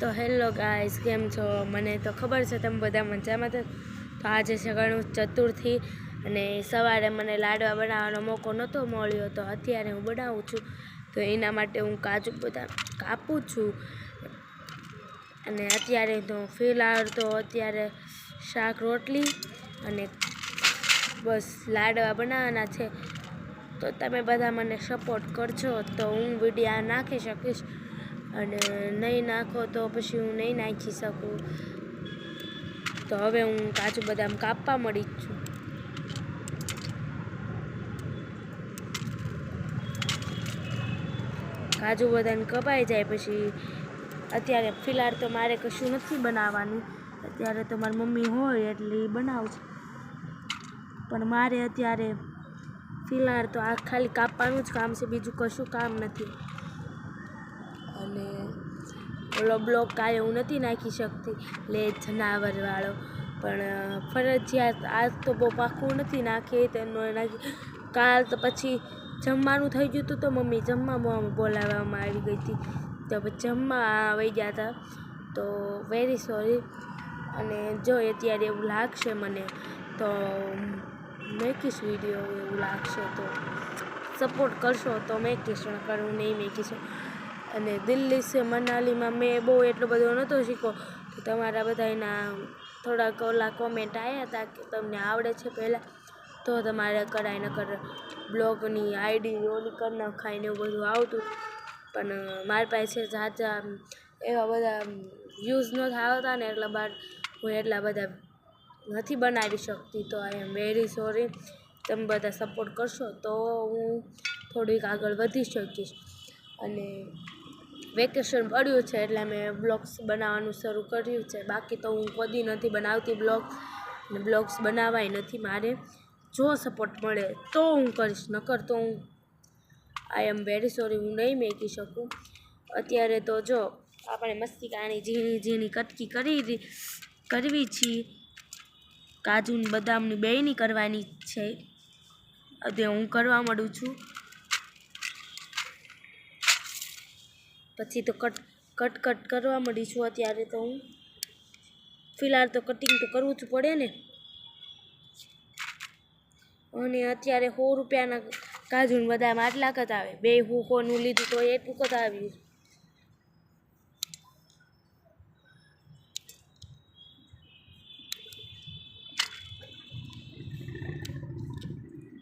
તો hello guys, કેમ છો? મને તો ખબર છે તમે બધા મજામાં છો. તો આજે છે ગણેશ ચતુર્થી અને સવારે મને લાડવા બનાવવાનો મોકો નહોતો મળ્યો, તો અત્યારે હું બનાવું છું. તો એના માટે હું કાજુ બદામ કાપું છું. અને અત્યારે તો ફિલહાલ તો અત્યારે શાક રોટલી અને બસ લાડવા બનાવવાના છે. તો તમે બધા મને સપોર્ટ કરજો તો હું વિડીયો નાખી શકીશ, અને નહીં નાખો તો પછી હું નહીં નાખી શકું. તો હવે હું કાજુ બદામ કાપવા મળી જ છું. કાજુ બદામ કપાઈ જાય પછી અત્યારે ફિલહાલ તો મારે કશું નથી બનાવવાનું. અત્યારે તો મારી મમ્મી હોય એટલે બનાવશે, પણ મારે અત્યારે ફિલહાલ તો આ ખાલી કાપવાનું જ કામ છે, બીજું કશું કામ નથી. અને ઓલો બ્લોક કાલે હું નથી નાખી શકતી લે જનાવરવાળો, પણ ફરજિયાત આજ તો બહુ પાકું નથી નાખી તેનો નાખી. કાલ તો પછી જમવાનું થઈ ગયું હતું, તો મમ્મી જમવા બોલાવવામાં આવી ગઈ હતી, તો પછી જમવા આવી ગયા હતા. તો વેરી સોરી. અને જો અત્યારે એવું લાગશે મને તો મેકીશ વિડીયો, એવું લાગશે તો સપોર્ટ કરશો તો મેકીશ, નકર હું નહીં મેકીશ. અને દિલ્હી છે મનાલીમાં મેં બહુ એટલો બધો નહોતો શીખો, તો તમારા બધાના થોડાક ઓલા કોમેન્ટ આવ્યા હતા કે તમને આવડે છે પહેલાં તો તમારે કરાય, નકર બ્લોગની આઈડી ઓલી કરી નખાય ને એવું બધું આવતું. પણ મારી પાસે જાજા એવા બધા વ્યૂઝ નથી આવતા ને એટલા બાદ હું એટલા બધા નથી બનાવી શકતી. તો આઈ એમ વેરી સોરી. તમે બધા સપોર્ટ કરશો તો હું થોડીક આગળ વધી શકીશ. અને વેકેશન પડ્યું છે એટલે મેં બ્લોગ્સ બનાવવાનું શરૂ કર્યું છે. બાકી તો હું કદી નથી બનાવતી બ્લોગ, અને બ્લોગ્સ બનાવાય નથી મારે. જો સપોર્ટ મળે તો હું કરીશ, નકર તો હું આઈ એમ વેરી સોરી, હું નહીં મેકી શકું. અત્યારે તો જો આપણે મસ્તિકાની ઝીણી ઝીણી કટકી કરવી છીએ. કાજુ ને બદામની બેયની કરવાની છે. અત્યારે હું કરવા માંડું છું. પછી તો કટ કરવા માંડી છું. અત્યારે તો હું ફિલહાલ તો કટિંગ તો કરવું જ પડે ને. અને અત્યારે 100 રૂપિયાના કાજુ ને બદામ આટલા કત આવે, 2 હુકોનું લીધું તો એટલું કત આવ્યું.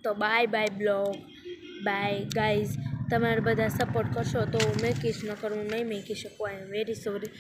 તો bye bye blog, by guys. તમારે બધા સપોર્ટ કરશો તો હું મેકીશ, નકર હું નહીં મેકી શકું. આઈ એમ વેરી સોરી.